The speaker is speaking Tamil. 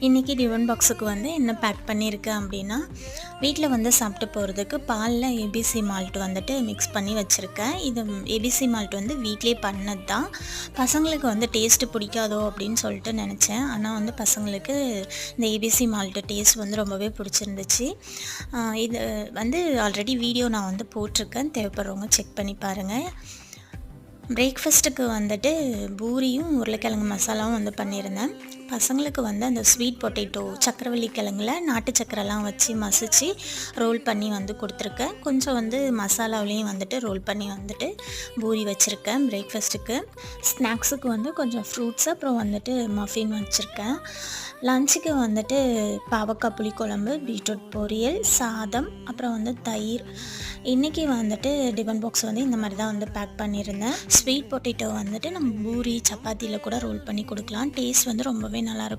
இன்றைக்கி டிஃபன் பாக்ஸுக்கு வந்து என்ன பேக் பண்ணியிருக்கேன் அப்படின்னா, வீட்டில் வந்து சாப்பிட்டு போகிறதுக்கு பாலில் ஏபிசி மால்ட் வந்துட்டு மிக்ஸ் பண்ணி வச்சுருக்கேன். இது ஏபிசி மால்ட் வந்து வீட்டிலே பண்ணது தான். பசங்களுக்கு வந்து டேஸ்ட்டு பிடிக்காதோ அப்படின்னு சொல்லிட்டு நினச்சேன். ஆனால் வந்து பசங்களுக்கு இந்த ஏபிசி மால்ட்டு டேஸ்ட் வந்து ரொம்பவே பிடிச்சிருந்துச்சு. இது வந்து ஆல்ரெடி வீடியோ நான் வந்து போட்டிருக்கேன். தேவைப்படுறவங்க செக் பண்ணி பாருங்கள். பிரேக்ஃபாஸ்ட்டுக்கு வந்துட்டு பூரியும் உருளைக்கிழங்கு மசாலாவும் வந்து பண்ணியிருந்தேன். பசங்களுக்கு வந்து அந்த ஸ்வீட் பொட்டேட்டோ சக்கரவள்ளி கிழங்குல நாட்டு சக்கரைலாம் வச்சு மசிச்சு ரோல் பண்ணி வந்து கொடுத்துருக்கேன். கொஞ்சம் வந்து மசாலாவிலையும் வந்துட்டு ரோல் பண்ணி வந்துட்டு பூரி வச்சுருக்கேன் பிரேக்ஃபாஸ்ட்டுக்கு. ஸ்நாக்ஸுக்கு வந்து கொஞ்சம் ஃப்ரூட்ஸ் அப்புறம் வந்துட்டு மஃபின் வச்சுருக்கேன். லஞ்சுக்கு வந்துட்டு பாவக்காய் புளிக்குழம்பு, பீட்ரூட் பொரியல், சாதம், அப்புறம் வந்து தயிர். இன்றைக்கி வந்துட்டு டிஃபன் பாக்ஸ் வந்து இந்த மாதிரி தான் வந்து பேக் பண்ணியிருந்தேன். ஸ்வீட் பொட்டேட்டோ வந்துட்டு நம்ம பூரி சப்பாத்தியில் கூட ரோல் பண்ணி கொடுக்கலாம். டேஸ்ட் வந்து ரொம்பவே நல்லாயிருக்கும்.